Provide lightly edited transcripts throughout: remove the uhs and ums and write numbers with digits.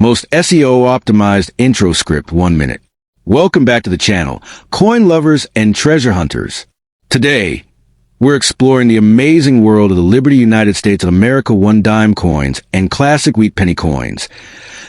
Most SEO-optimized intro script 1 minute. Welcome back to the channel, coin lovers and treasure hunters. Today, we're exploring the amazing world of the Liberty United States of America 1-dime coins and classic wheat penny coins,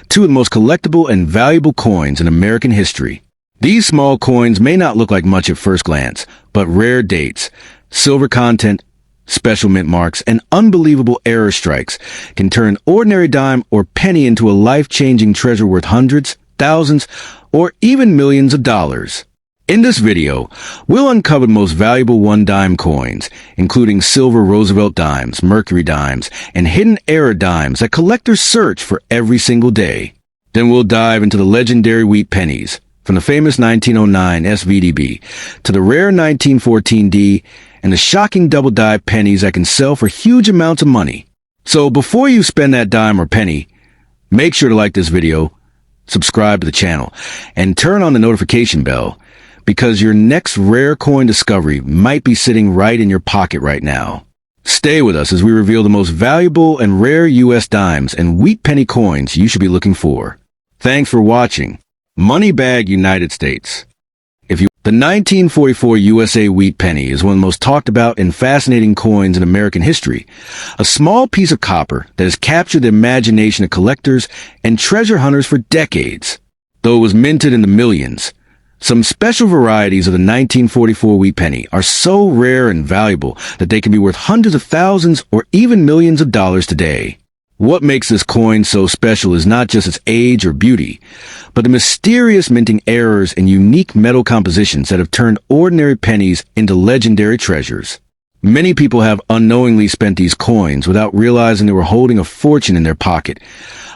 two of the most collectible and valuable coins in American history. These small coins may not look like much at first glance, but rare dates, silver content, special mint marks, and unbelievable error strikes can turn ordinary dime or penny into a life-changing treasure worth hundreds, thousands, or even millions of dollars. In this video, we'll uncover the most valuable 1-dime coins, including silver Roosevelt dimes, Mercury dimes, and hidden error dimes that collectors search for every single day. Then we'll dive into the legendary wheat pennies, from the famous 1909 SVDB to the rare 1914D and the shocking double-die pennies that can sell for huge amounts of money. So before you spend that dime or penny, make sure to like this video, subscribe to the channel, and turn on the notification bell, because your next rare coin discovery might be sitting right in your pocket right now. Stay with us as we reveal the most valuable and rare U.S. dimes and wheat penny coins you should be looking for. Thanks for watching. Money Bag United States. The 1944 USA wheat penny is one of the most talked about and fascinating coins in American history. A small piece of copper that has captured the imagination of collectors and treasure hunters for decades. Though it was minted in the millions, some special varieties of the 1944 wheat penny are so rare and valuable that they can be worth hundreds of thousands or even millions of dollars today. What makes this coin so special is not just its age or beauty, but the mysterious minting errors and unique metal compositions that have turned ordinary pennies into legendary treasures. Many people have unknowingly spent these coins without realizing they were holding a fortune in their pocket,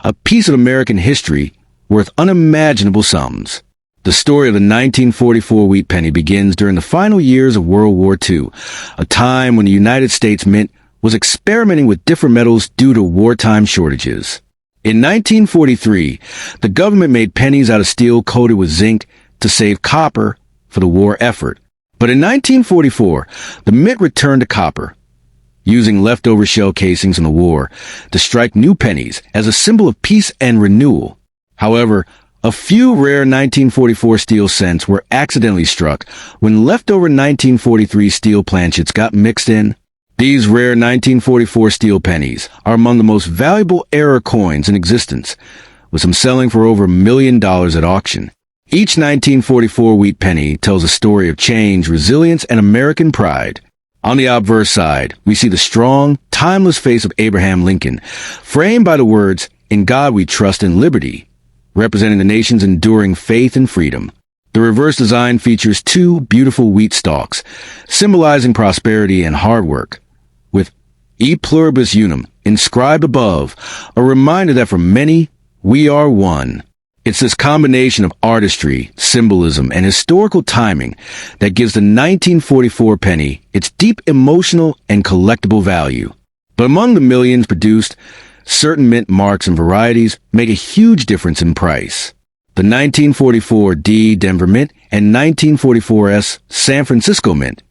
a piece of American history worth unimaginable sums. The story of the 1944 wheat penny begins during the final years of World War II, a time when the United States Mint was experimenting with different metals due to wartime shortages. In 1943, the government made pennies out of steel coated with zinc to save copper for the war effort. But in 1944, the mint returned to copper, using leftover shell casings in the war to strike new pennies as a symbol of peace and renewal. However, a few rare 1944 steel cents were accidentally struck when leftover 1943 steel planchets got mixed in. These rare 1944 steel pennies are among the most valuable error coins in existence, with some selling for over $1 million at auction. Each 1944 wheat penny tells a story of change, resilience, and American pride. On the obverse side, we see the strong, timeless face of Abraham Lincoln, framed by the words, "In God we trust and liberty," representing the nation's enduring faith and freedom. The reverse design features two beautiful wheat stalks, symbolizing prosperity and hard work, with E Pluribus Unum inscribed above, a reminder that for many, we are one. It's this combination of artistry, symbolism, and historical timing that gives the 1944 penny its deep emotional and collectible value. But among the millions produced, certain mint marks and varieties make a huge difference in price. The 1944 D Denver Mint and 1944 S San Francisco Mint.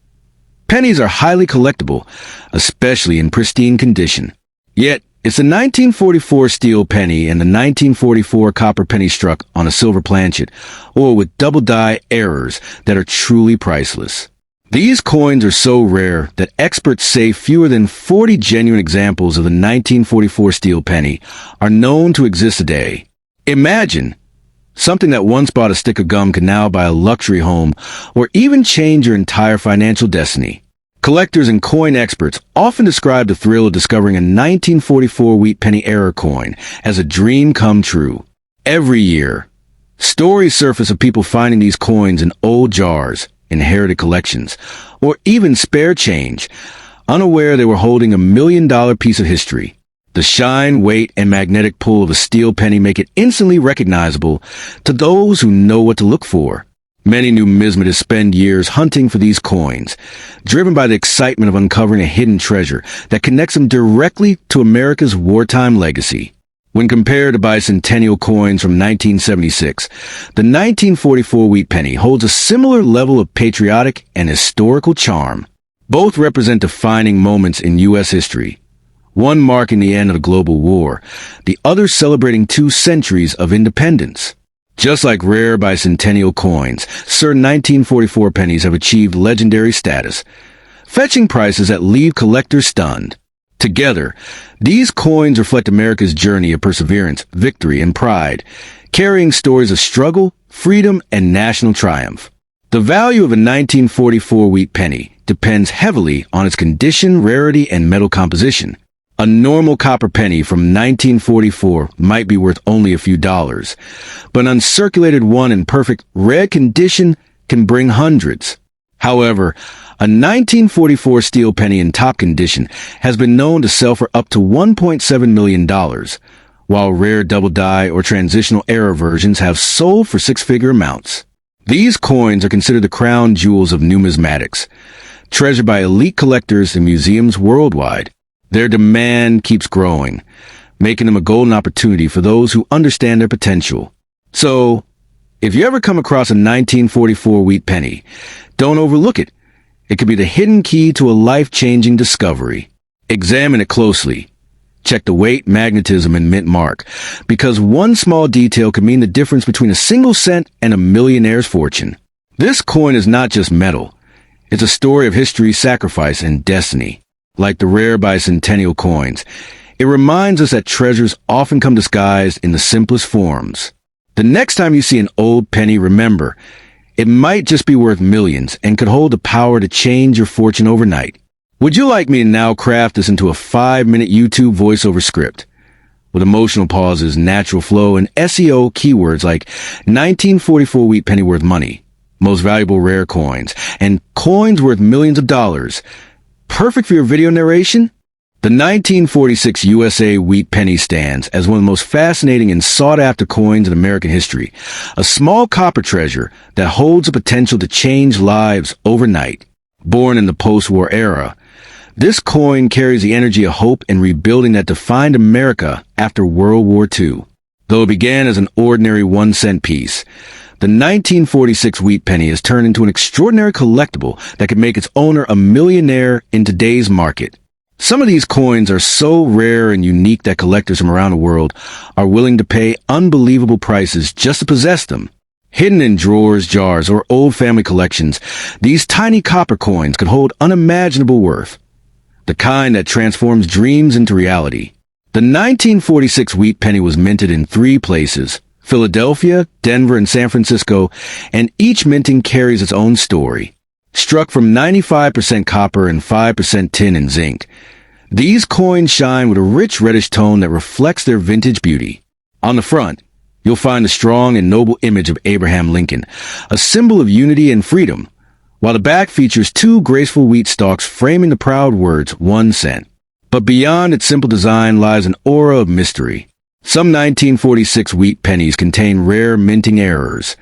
Pennies are highly collectible, especially in pristine condition. Yet, it's the 1944 steel penny and the 1944 copper penny struck on a silver planchet, or with double-die errors, that are truly priceless. These coins are so rare that experts say fewer than 40 genuine examples of the 1944 steel penny are known to exist today. Imagine, something that once bought a stick of gum can now buy a luxury home or even change your entire financial destiny. Collectors and coin experts often describe the thrill of discovering a 1944 wheat penny error coin as a dream come true. Every year, stories surface of people finding these coins in old jars, inherited collections, or even spare change, unaware they were holding $1 million piece of history. The shine, weight, and magnetic pull of a steel penny make it instantly recognizable to those who know what to look for. Many numismatists spend years hunting for these coins, driven by the excitement of uncovering a hidden treasure that connects them directly to America's wartime legacy. When compared to bicentennial coins from 1976, the 1944 wheat penny holds a similar level of patriotic and historical charm. Both represent defining moments in U.S. history, one marking the end of the global war, the other celebrating 2 centuries of independence. Just like rare bicentennial coins, certain 1944 pennies have achieved legendary status, fetching prices that leave collectors stunned. Together, these coins reflect America's journey of perseverance, victory, and pride, carrying stories of struggle, freedom, and national triumph. The value of a 1944 wheat penny depends heavily on its condition, rarity, and metal composition. A normal copper penny from 1944 might be worth only a few dollars, but an uncirculated one in perfect red condition can bring hundreds. However, a 1944 steel penny in top condition has been known to sell for up to $1.7 million, while rare double die or transitional era versions have sold for 6-figure amounts. These coins are considered the crown jewels of numismatics, treasured by elite collectors in museums worldwide. Their demand keeps growing, making them a golden opportunity for those who understand their potential. So, if you ever come across a 1944 wheat penny, don't overlook it. It could be the hidden key to a life-changing discovery. Examine it closely. Check the weight, magnetism, and mint mark, because one small detail could mean the difference between a single cent and a millionaire's fortune. This coin is not just metal. It's a story of history, sacrifice, and destiny. Like the rare bicentennial coins, it reminds us that treasures often come disguised in the simplest forms. The next time you see an old penny, remember, it might just be worth millions and could hold the power to change your fortune overnight. Would you like me to now craft this into a 5-minute YouTube voiceover script? With emotional pauses, natural flow, and SEO keywords like 1944 wheat penny worth money, most valuable rare coins, and coins worth millions of dollars. Perfect for your video narration? The 1946 USA wheat penny stands as one of the most fascinating and sought-after coins in American history, a small copper treasure that holds the potential to change lives overnight. Born in the post-war era, this coin carries the energy of hope and rebuilding that defined America after World War II. Though it began as an ordinary 1-cent piece, the 1946 wheat penny has turned into an extraordinary collectible that could make its owner a millionaire in today's market. Some of these coins are so rare and unique that collectors from around the world are willing to pay unbelievable prices just to possess them. Hidden in drawers, jars, or old family collections, these tiny copper coins could hold unimaginable worth, the kind that transforms dreams into reality. The 1946 wheat penny was minted in 3 places: Philadelphia, Denver, and San Francisco, and each minting carries its own story. Struck from 95% copper and 5% tin and zinc, these coins shine with a rich reddish tone that reflects their vintage beauty. On the front, you'll find the strong and noble image of Abraham Lincoln, a symbol of unity and freedom, while the back features 2 graceful wheat stalks framing the proud words 1 cent. But beyond its simple design lies an aura of mystery. Some 1946 wheat pennies contain rare minting errors,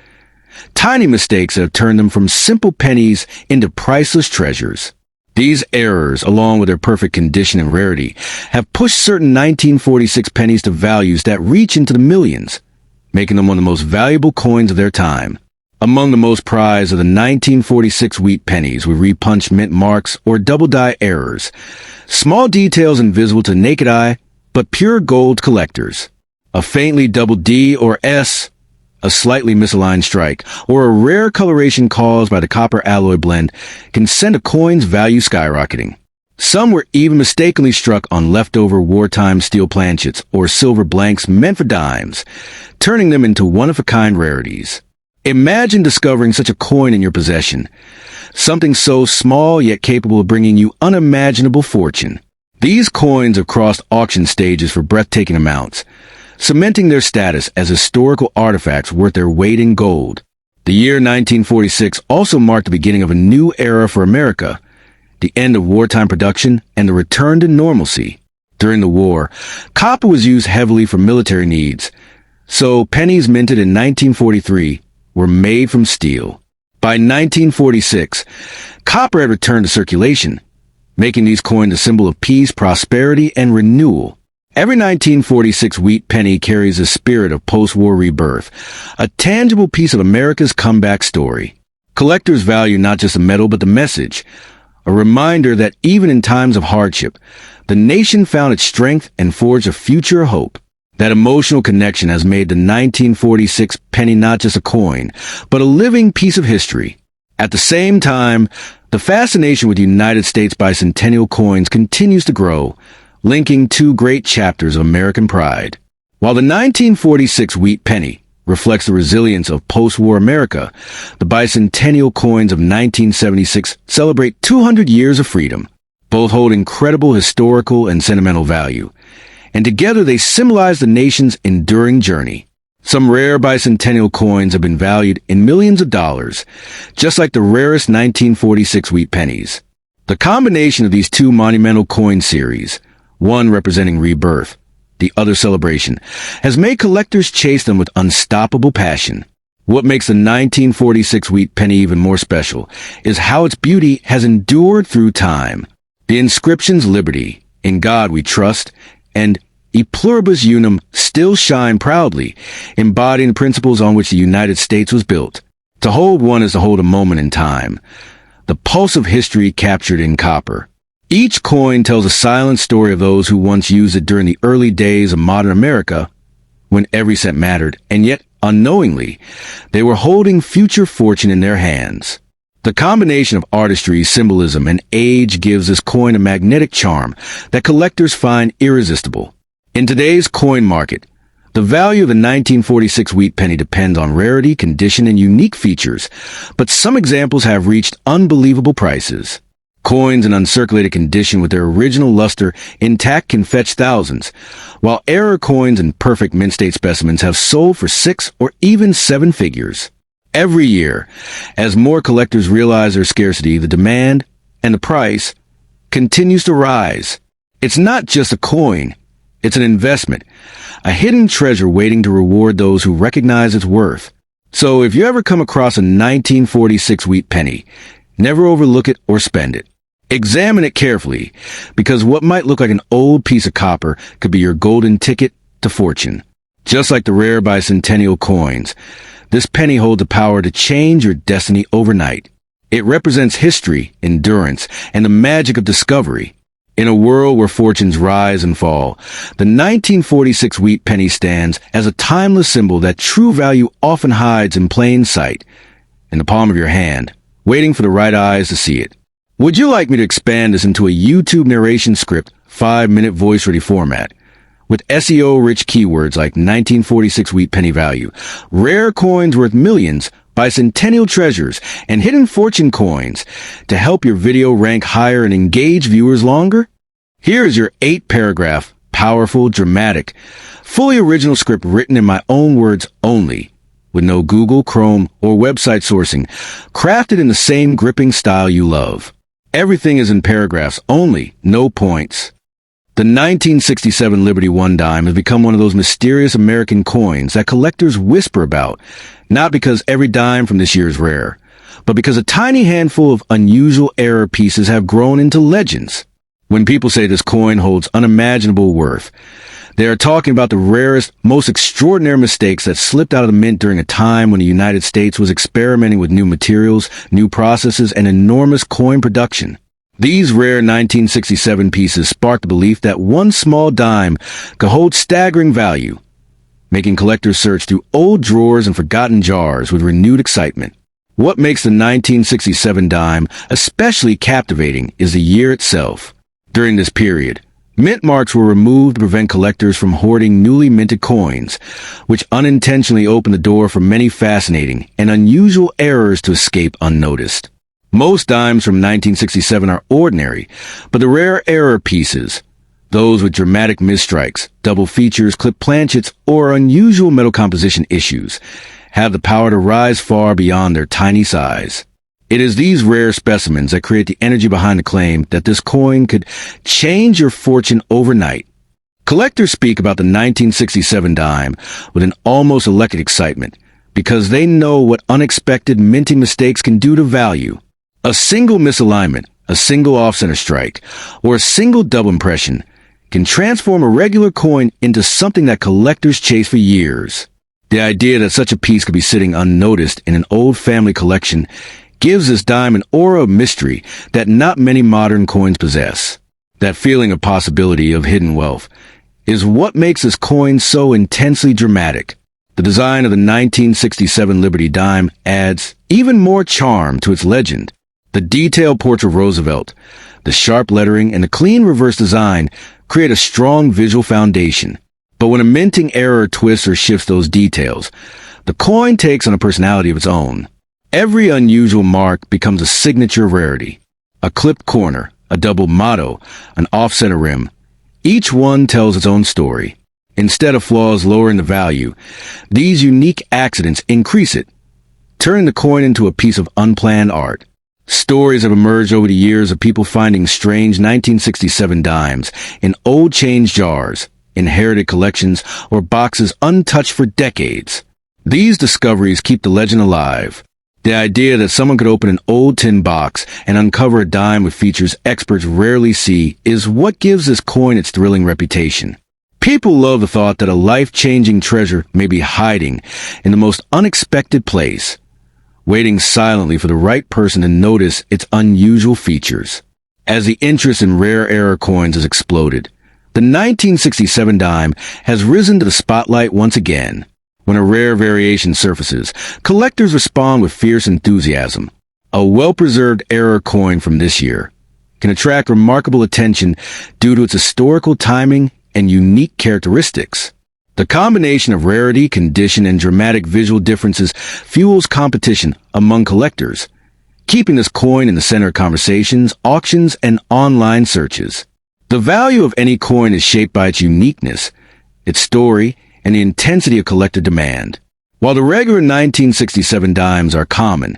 tiny mistakes that have turned them from simple pennies into priceless treasures. These errors, along with their perfect condition and rarity, have pushed certain 1946 pennies to values that reach into the millions, making them one of the most valuable coins of their time. Among the most prized are the 1946 wheat pennies with repunched mint marks or double-die errors, small details invisible to the naked eye, but pure gold collectors. A faintly double D or S, a slightly misaligned strike, or a rare coloration caused by the copper alloy blend can send a coin's value skyrocketing. Some were even mistakenly struck on leftover wartime steel planchets or silver blanks meant for dimes, turning them into one-of-a-kind rarities. Imagine discovering such a coin in your possession, something so small yet capable of bringing you unimaginable fortune. These coins have crossed auction stages for breathtaking amounts, cementing their status as historical artifacts worth their weight in gold. The year 1946 also marked the beginning of a new era for America, the end of wartime production and the return to normalcy. During the war, copper was used heavily for military needs, so pennies minted in 1943 were made from steel. By 1946, copper had returned to circulation, making these coins a symbol of peace, prosperity, and renewal. Every 1946 wheat penny carries a spirit of post-war rebirth, a tangible piece of America's comeback story. Collectors value not just the metal but the message, a reminder that even in times of hardship, the nation found its strength and forged a future of hope. That emotional connection has made the 1946 penny not just a coin, but a living piece of history. At the same time, the fascination with United States bicentennial coins continues to grow, linking two great chapters of American pride. While the 1946 wheat penny reflects the resilience of post-war America, the bicentennial coins of 1976 celebrate 200 years of freedom. Both hold incredible historical and sentimental value, and together they symbolize the nation's enduring journey. Some rare bicentennial coins have been valued in millions of dollars, just like the rarest 1946 wheat pennies. The combination of these two monumental coin series, one representing rebirth, the other celebration, has made collectors chase them with unstoppable passion. What makes the 1946 wheat penny even more special is how its beauty has endured through time. The inscriptions "Liberty," "In God We Trust," and "E Pluribus Unum" still shine proudly, embodying the principles on which the United States was built. To hold one is to hold a moment in time, the pulse of history captured in copper. Each coin tells a silent story of those who once used it during the early days of modern America, when every cent mattered, and yet, unknowingly, they were holding future fortune in their hands. The combination of artistry, symbolism, and age gives this coin a magnetic charm that collectors find irresistible. In today's coin market, the value of the 1946 wheat penny depends on rarity, condition, and unique features, but some examples have reached unbelievable prices. Coins in uncirculated condition with their original luster intact can fetch thousands, while error coins in perfect mint state specimens have sold for 6 or even 7 figures. Every year, as more collectors realize their scarcity, the demand and the price continues to rise. It's not just a coin, it's an investment, a hidden treasure waiting to reward those who recognize its worth. So if you ever come across a 1946 wheat penny, never overlook it or spend it. Examine it carefully, because what might look like an old piece of copper could be your golden ticket to fortune. Just like the rare bicentennial coins, this penny holds the power to change your destiny overnight. It represents history, endurance, and the magic of discovery. In a world where fortunes rise and fall, the 1946 wheat penny stands as a timeless symbol that true value often hides in plain sight, in the palm of your hand, waiting for the right eyes to see it. Would you like me to expand this into a YouTube narration script, 5-minute voice-ready format, with SEO-rich keywords like 1946 wheat penny value, rare coins worth millions, bicentennial treasures, and hidden fortune coins to help your video rank higher and engage viewers longer? Here is your 8-paragraph, powerful, dramatic, fully original script written in my own words only, with no Google, Chrome, or website sourcing, crafted in the same gripping style you love. Everything is in paragraphs only, no points. The 1967 Liberty 1 dime has become one of those mysterious American coins that collectors whisper about, not because every dime from this year is rare, but because a tiny handful of unusual error pieces have grown into legends. When people say this coin holds unimaginable worth, they are talking about the rarest, most extraordinary mistakes that slipped out of the mint during a time when the United States was experimenting with new materials, new processes, and enormous coin production. These rare 1967 pieces sparked the belief that one small dime could hold staggering value, making collectors search through old drawers and forgotten jars with renewed excitement. What makes the 1967 dime especially captivating is the year itself. During this period, mint marks were removed to prevent collectors from hoarding newly minted coins, which unintentionally opened the door for many fascinating and unusual errors to escape unnoticed. Most dimes from 1967 are ordinary, but the rare error pieces, those with dramatic misstrikes, double features, clipped planchets, or unusual metal composition issues, have the power to rise far beyond their tiny size. It is these rare specimens that create the energy behind the claim that this coin could change your fortune overnight. Collectors speak about the 1967 dime with an almost electric excitement because they know what unexpected minting mistakes can do to value. A single misalignment, a single off-center strike, or a single double impression can transform a regular coin into something that collectors chase for years. The idea that such a piece could be sitting unnoticed in an old family collection gives this dime an aura of mystery that not many modern coins possess. That feeling of possibility, of hidden wealth, is what makes this coin so intensely dramatic. The design of the 1967 Liberty dime adds even more charm to its legend. The detailed portrait of Roosevelt, the sharp lettering, and the clean reverse design create a strong visual foundation. But when a minting error twists or shifts those details, the coin takes on a personality of its own. Every unusual mark becomes a signature rarity. A clipped corner, a double motto, an offset rim. Each one tells its own story. Instead of flaws lowering the value, these unique accidents increase it, turning the coin into a piece of unplanned art. Stories have emerged over the years of people finding strange 1967 dimes in old change jars, inherited collections, or boxes untouched for decades. These discoveries keep the legend alive. The idea that someone could open an old tin box and uncover a dime with features experts rarely see is what gives this coin its thrilling reputation. People love the thought that a life-changing treasure may be hiding in the most unexpected place, waiting silently for the right person to notice its unusual features. As the interest in rare error coins has exploded, the 1967 dime has risen to the spotlight once again. When a rare variation surfaces, collectors respond with fierce enthusiasm. A well-preserved error coin from this year can attract remarkable attention due to its historical timing and unique characteristics. The combination of rarity, condition, and dramatic visual differences fuels competition among collectors, keeping this coin in the center of conversations, auctions, and online searches. The value of any coin is shaped by its uniqueness, its story, and the intensity of collector demand. While the regular 1967 dimes are common,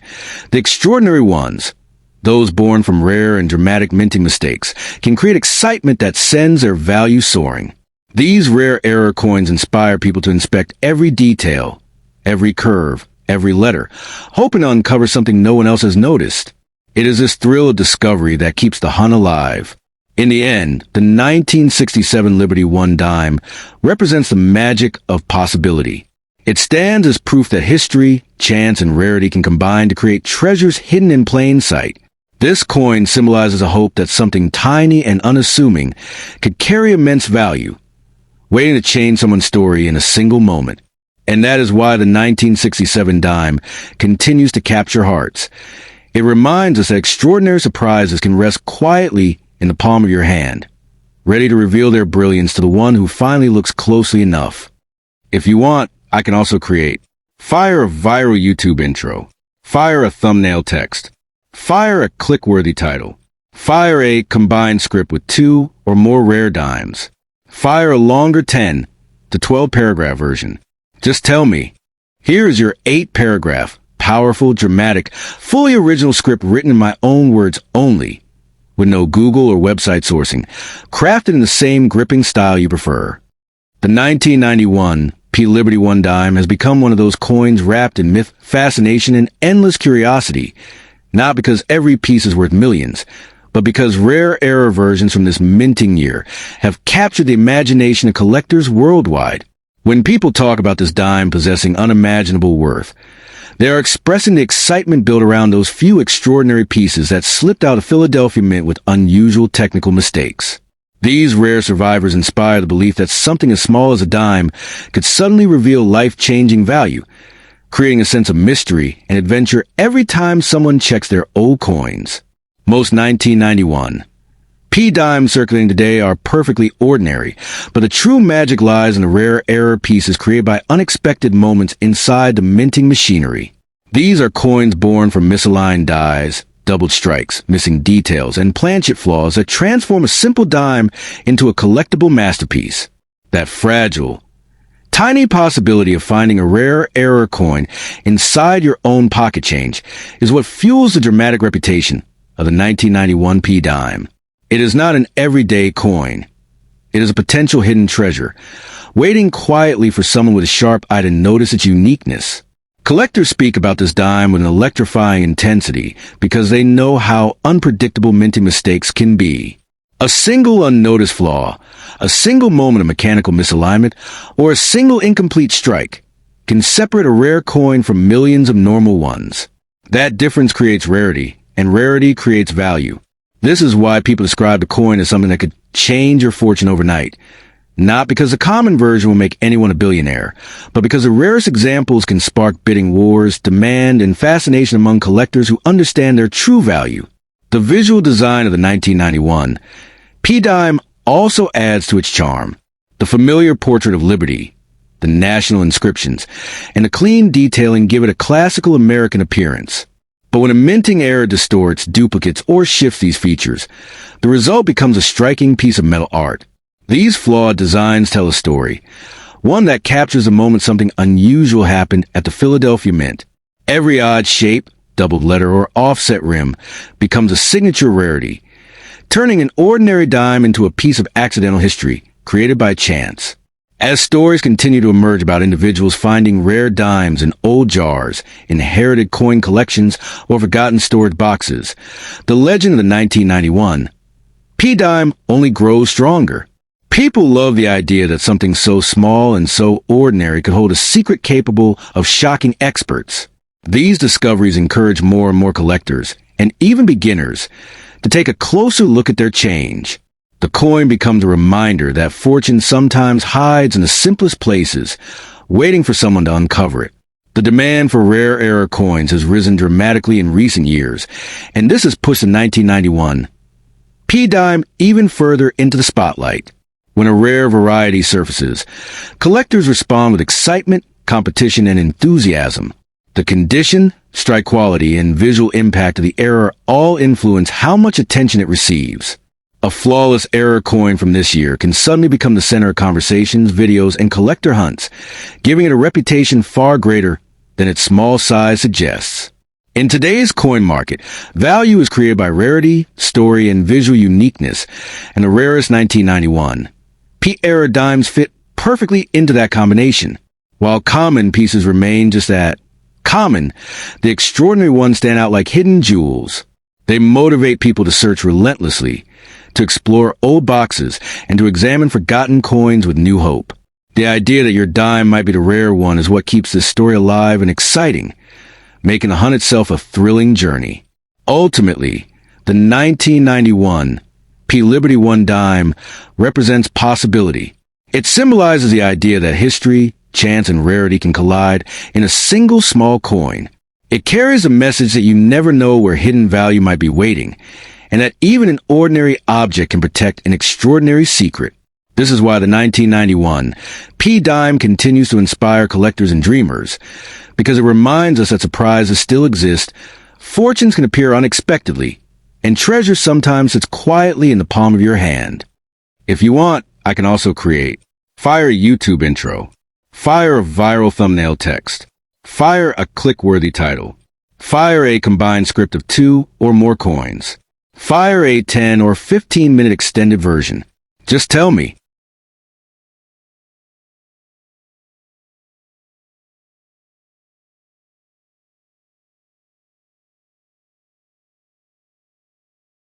the extraordinary ones, those born from rare and dramatic minting mistakes, can create excitement that sends their value soaring. These rare error coins inspire people to inspect every detail, every curve, every letter, hoping to uncover something no one else has noticed. It is this thrill of discovery that keeps the hunt alive. In the end, the 1967 Liberty One dime represents the magic of possibility. It stands as proof that history, chance, and rarity can combine to create treasures hidden in plain sight. This coin symbolizes a hope that something tiny and unassuming could carry immense value, waiting to change someone's story in a single moment. And that is why the 1967 dime continues to capture hearts. It reminds us that extraordinary surprises can rest quietly in the palm of your hand, ready to reveal their brilliance to the one who finally looks closely enough. If you want, I can also create. Fire a viral YouTube intro. Fire a thumbnail text. Fire a click-worthy title. Fire a combined script with 2 or more rare dimes. Fire a longer 10 to 12 paragraph version. Just tell me. Here is your 8-paragraph, powerful, dramatic, fully original script written in my own words only, with no Google or website sourcing, crafted in the same gripping style you prefer. The 1991 P. Liberty One dime has become one of those coins wrapped in myth, fascination, and endless curiosity, not because every piece is worth millions, but because rare error versions from this minting year have captured the imagination of collectors worldwide. When people talk about this dime possessing unimaginable worth, they are expressing the excitement built around those few extraordinary pieces that slipped out of Philadelphia Mint with unusual technical mistakes. These rare survivors inspire the belief that something as small as a dime could suddenly reveal life-changing value, creating a sense of mystery and adventure every time someone checks their old coins. Most 1991 P dimes circulating today are perfectly ordinary, but the true magic lies in the rare error pieces created by unexpected moments inside the minting machinery. These are coins born from misaligned dies, doubled strikes, missing details, and planchet flaws that transform a simple dime into a collectible masterpiece. That fragile, tiny possibility of finding a rare error coin inside your own pocket change is what fuels the dramatic reputation of the 1991 P dime. It is not an everyday coin. It is a potential hidden treasure, waiting quietly for someone with a sharp eye to notice its uniqueness. Collectors speak about this dime with an electrifying intensity because they know how unpredictable minting mistakes can be. A single unnoticed flaw, a single moment of mechanical misalignment, or a single incomplete strike can separate a rare coin from millions of normal ones. That difference creates rarity, and rarity creates value. This is why people describe the coin as something that could change your fortune overnight. Not because the common version will make anyone a billionaire, but because the rarest examples can spark bidding wars, demand, and fascination among collectors who understand their true value. The visual design of the 1991 P-Dime also adds to its charm. The familiar portrait of liberty, the national inscriptions, and the clean detailing give it a classical American appearance. But when a minting error distorts, duplicates, or shifts these features, the result becomes a striking piece of metal art. These flawed designs tell a story, one that captures the moment something unusual happened at the Philadelphia Mint. Every odd shape, doubled letter, or offset rim becomes a signature rarity, turning an ordinary dime into a piece of accidental history created by chance. As stories continue to emerge about individuals finding rare dimes in old jars, inherited coin collections, or forgotten stored boxes, the legend of the 1991 P-Dime only grows stronger. People love the idea that something so small and so ordinary could hold a secret capable of shocking experts. These discoveries encourage more and more collectors, and even beginners, to take a closer look at their change. The coin becomes a reminder that fortune sometimes hides in the simplest places, waiting for someone to uncover it. The demand for rare era coins has risen dramatically in recent years, and this has pushed the 1991 P-Dime even further into the spotlight. When a rare variety surfaces, collectors respond with excitement, competition, and enthusiasm. The condition, strike quality, and visual impact of the error all influence how much attention it receives. A flawless error coin from this year can suddenly become the center of conversations, videos, and collector hunts, giving it a reputation far greater than its small size suggests. In today's coin market, value is created by rarity, story, and visual uniqueness, and the rarest 1991 P-era dimes fit perfectly into that combination. While common pieces remain just that, common, the extraordinary ones stand out like hidden jewels. They motivate people to search relentlessly, to explore old boxes, and to examine forgotten coins with new hope. The idea that your dime might be the rare one is what keeps this story alive and exciting, making the hunt itself a thrilling journey. Ultimately, the 1991 P Liberty One dime represents possibility. It symbolizes the idea that history, chance, and rarity can collide in a single small coin. It carries a message that you never know where hidden value might be waiting, and that even an ordinary object can protect an extraordinary secret. This is why the 1991 P-Dime continues to inspire collectors and dreamers, because it reminds us that surprises still exist, fortunes can appear unexpectedly, and treasure sometimes sits quietly in the palm of your hand. If you want, I can also create fire a YouTube intro, fire a viral thumbnail text, fire a click-worthy title, fire a combined script of 2 or more coins, fire a 10 or 15-minute extended version. Just tell me,